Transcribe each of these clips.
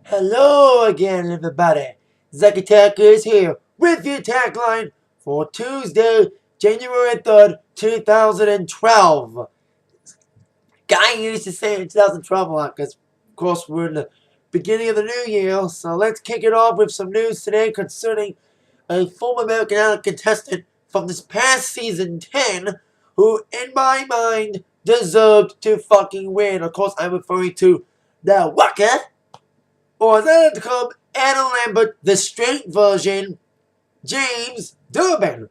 Hello again, everybody. Zack Attacker is here with your Atakline for Tuesday, January 3rd, 2012. Guy used to say in 2012 a lot because, of course, we're in the beginning of the new year. So let's kick it off with some news today concerning a former American Idol contestant from this past season 10 who, in my mind, deserved to fucking win. Of course, I'm referring to the Waka, or as I like to call him, Adam Lambert, the straight version, James Durbin.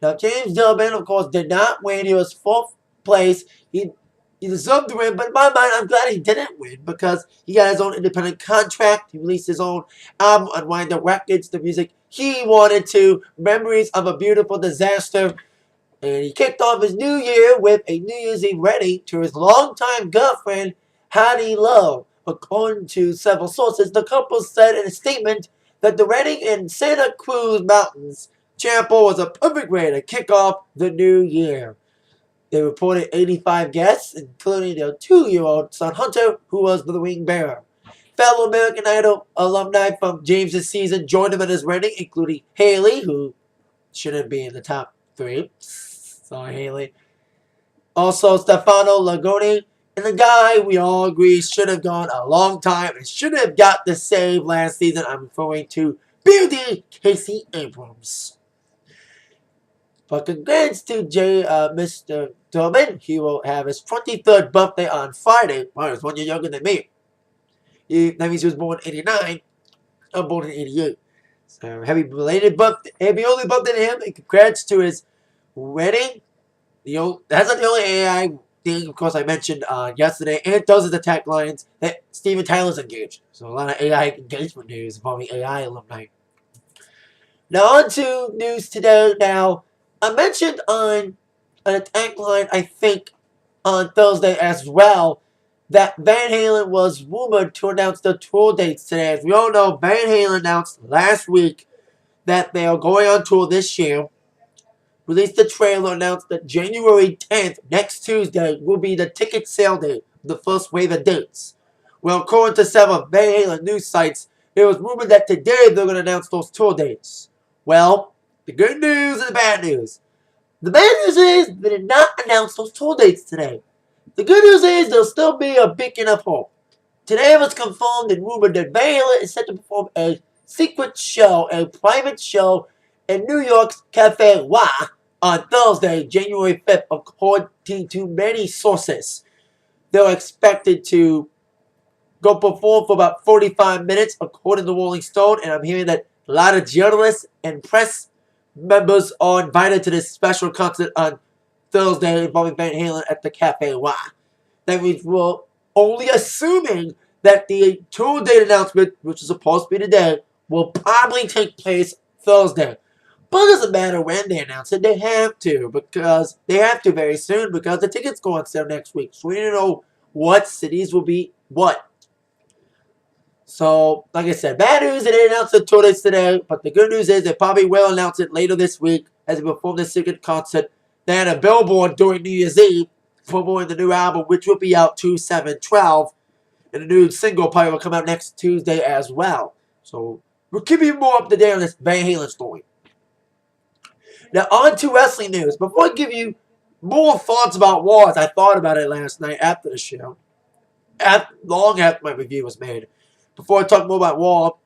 Now, James Durbin, of course, did not win. He was fourth place. He deserved to win, but in my mind, I'm glad he didn't win because he got his own independent contract. He released his own album on Wind Up Records, the music he wanted to, Memories of a Beautiful Disaster. And he kicked off his new year with a New Year's Eve wedding to his longtime girlfriend, Hattie Lowe. According to several sources, the couple said in a statement that the wedding in Santa Cruz Mountains Chapel was a perfect way to kick off the new year. They reported 85 guests, including their 2-year-old son Hunter, who was the ring bearer. Fellow American Idol alumni from James's season joined him at his wedding, including Haley, who shouldn't be in the top 3. Sorry, Haley. Also, Stefano Lagoni, and the guy we all agree should have gone a long time and should have got the save last season. I'm referring to Beauty Casey Abrams. But congrats to Mr. Durbin. He will have his 23rd birthday on Friday. Wow, he's 1 year younger than me. That means he was born in 89. I'm born in 88. So happy belated birthday. Happy early birthday to him. And congrats to his wedding. That's not the only AI thing, of course, I mentioned yesterday, and those are the tech lines that Steven Tyler's engaged. So a lot of AI engagement news involving AI alumni. Now on to news today. Now, I mentioned on an attack line, I think, on Thursday as well, that Van Halen was rumored to announce the tour dates today. As we all know, Van Halen announced last week that they are going on tour this year. Released the trailer, announced that January 10th, next Tuesday, will be the ticket sale date, the first wave of dates. Well, according to several Van Halen news sites, it was rumored that today they're going to announce those tour dates. Well, the good news and the bad news. The bad news is they did not announce those tour dates today. The good news is there'll still be a beacon of hope. Today it was confirmed and rumored that Van Halen is set to perform a secret show, a private show in New York's Cafe Wa on Thursday, January 5th, according to many sources. They're expected to go perform for about 45 minutes, according to Rolling Stone, and I'm hearing that a lot of journalists and press members are invited to this special concert on Thursday involving Van Halen at the Cafe Wa. That means we're only assuming that the tour date announcement, which is supposed to be today, will probably take place Thursday. But it doesn't matter when they announce it, they have to, because they have to very soon, because the tickets go on sale next week. So we need to know what cities will be what. So, like I said, bad news, they didn't announce the tour dates today, but the good news is they probably will announce it later this week as they perform the second concert. They had a billboard during New Year's Eve promoting the new album, which will be out 2/7/12, and the new single probably will come out next Tuesday as well. So, we'll keep you more up to date on this Van Halen story. Now, on to wrestling news. Before I give you more thoughts about War, as I thought about it last night after the show, long after my review was made, before I talk more about War,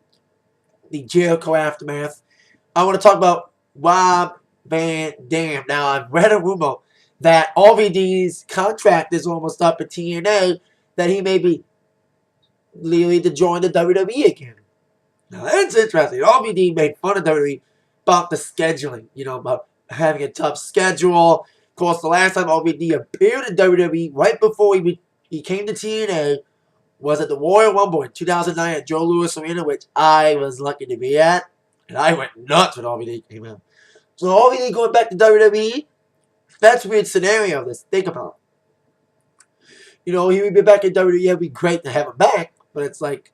the Jericho aftermath, I want to talk about Rob Van Dam. Now, I've read a rumor that RVD's contract is almost up at TNA, that he may be leaving to join the WWE again. Now, that's interesting. RVD made fun of WWE about the scheduling, about having a tough schedule. Of course, the last time RVD appeared in WWE, right before he came to TNA, was at the Royal Rumble in 2009 at Joe Louis Arena, which I was lucky to be at. And I went nuts when RVD came out. So RVD going back to WWE, that's a weird scenario. Let's think about. He would be back in WWE. It'd be great to have him back, but it's like,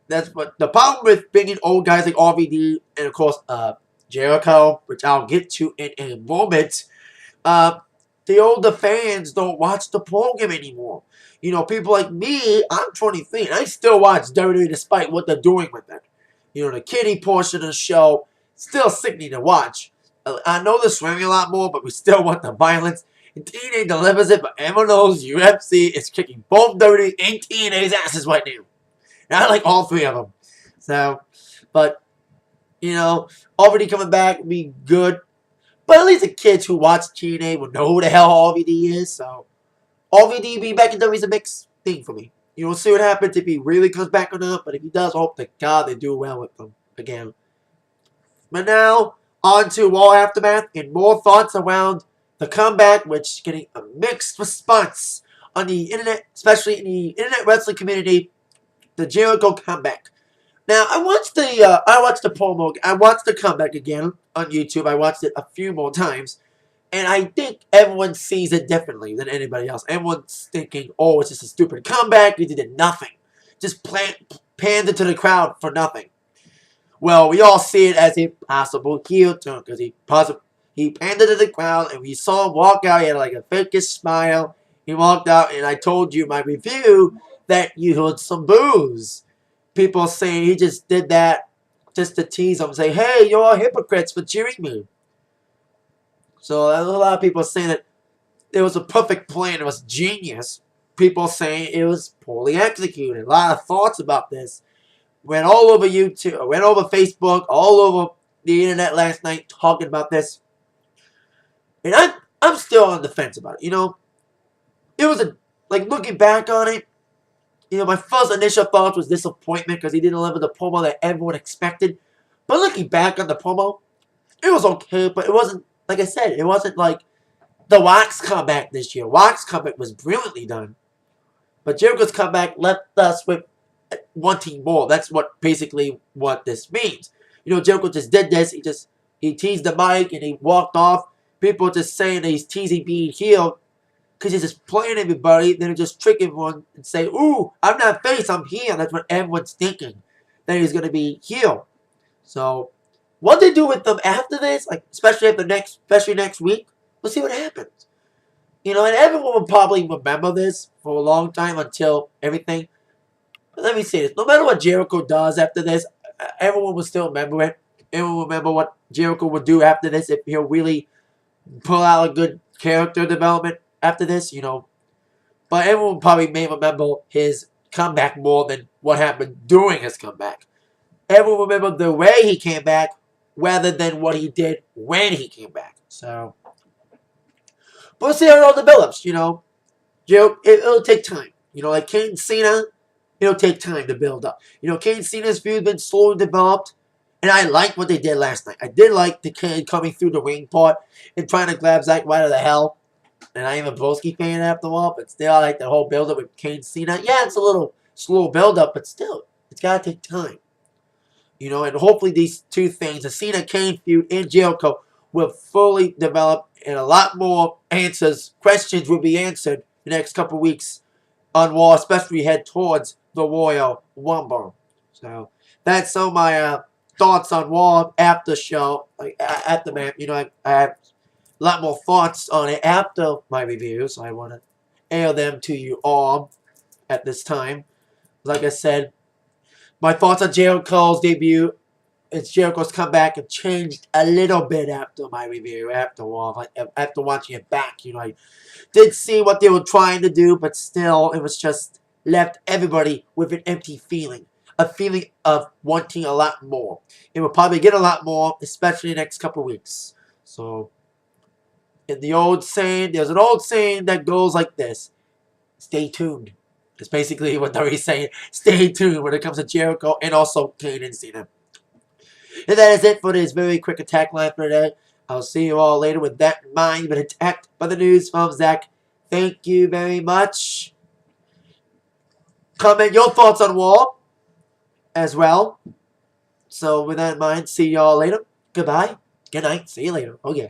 that's what the problem with bringing old guys like RVD and, of course, Jericho, which I'll get to in a moment. the older fans don't watch the program anymore. You know, people like me, I'm 23, and I still watch WWE despite what they're doing with it. You know, the kiddie portion of the show, still sickening to watch. I know they're swearing a lot more, but we still want the violence. And TNA delivers it, but everyone knows UFC is kicking both WWE and TNA's asses right now. And I like all three of them. So, but, you know, already coming back will be good. But at least the kids who watch TNA will know who the hell RVD is. So, RVD being back in WWE is a mixed thing for me. You know, we'll see what happens if he really comes back or not. But if he does, I hope to God they do well with them again. But now, on to Raw Aftermath and more thoughts around the comeback, which is getting a mixed response on the internet, especially in the internet wrestling community, the Jericho comeback. Now, I watched the promo, I watched the comeback again on YouTube. I watched it a few more times. And I think everyone sees it differently than anybody else. Everyone's thinking, oh, it's just a stupid comeback. He did nothing. Just panned it to the crowd for nothing. Well, we all see it as a possible heel turn because he panned it to the crowd and we saw him walk out. He had like a fakest smile. He walked out and I told you in my review that you heard some boos. People saying he just did that just to tease them and say, hey, you're all hypocrites for cheering me. So there's a lot of people saying that it was a perfect plan. It was genius. People saying it was poorly executed. A lot of thoughts about this. Went all over YouTube, went over Facebook, all over the internet last night talking about this. And I'm still on the fence about it. You know, it was looking back on it, you know, my first initial thoughts was disappointment because he didn't deliver the promo that everyone expected. But looking back on the promo, it was okay, but it wasn't, like I said, it wasn't like the Wax comeback this year. Wax comeback was brilliantly done. But Jericho's comeback left us with wanting more. That's basically what this means. You know, Jericho just did this. He teased the mic and he walked off. People just saying that he's teasing being healed because he's just playing everybody. Then he just trick everyone and say, ooh, I'm not face, I'm heel. That's what everyone's thinking. That he's going to be healed. So, what they do with them after this, like especially next week, we'll see what happens. You know, and everyone will probably remember this for a long time until everything. But let me say this. No matter what Jericho does after this, everyone will still remember it. Everyone will remember what Jericho will do after this if he'll really pull out a good character development after this, you know. But everyone probably may remember his comeback more than what happened during his comeback. Everyone will remember the way he came back rather than what he did when he came back. So, but we'll see how it all develops, you know. It'll take time. You know, like Kane and Cena, it'll take time to build up. You know, Kane and Cena's feud has been slowly developed, and I like what they did last night. I did like the Kane coming through the ring part and trying to grab Zack Ryder to hell. And I am a Broski fan after all, but still I like the whole build-up with Kane and Cena. Yeah, it's a little slow build-up, but still, it's got to take time. You know, and hopefully these two things, the Cena-Kane feud and Jericho, will fully develop and a lot more questions will be answered the next couple weeks on Raw, especially head towards the Royal Rumble. So that's some of my thoughts on Raw after show, like after match. You know, I have a lot more thoughts on it after my review, so I want to air them to you all at this time. Like I said, my thoughts on Jericho's debut. It's Jericho's comeback and changed a little bit after my review, after watching it back. You know, I did see what they were trying to do, but still, it was just left everybody with an empty feeling. A feeling of wanting a lot more. It will probably get a lot more, especially the next couple weeks. So, there's an old saying that goes like this. Stay tuned. It's basically what they're saying. Stay tuned when it comes to Jericho and also Kane and Cena. And that is it for this very quick attack line for today. I'll see you all later with that in mind. But attacked by the news from Zach. Thank you very much. Comment your thoughts on War as well. So with that in mind, see you all later. Goodbye. Good night. See you later. Oh yeah.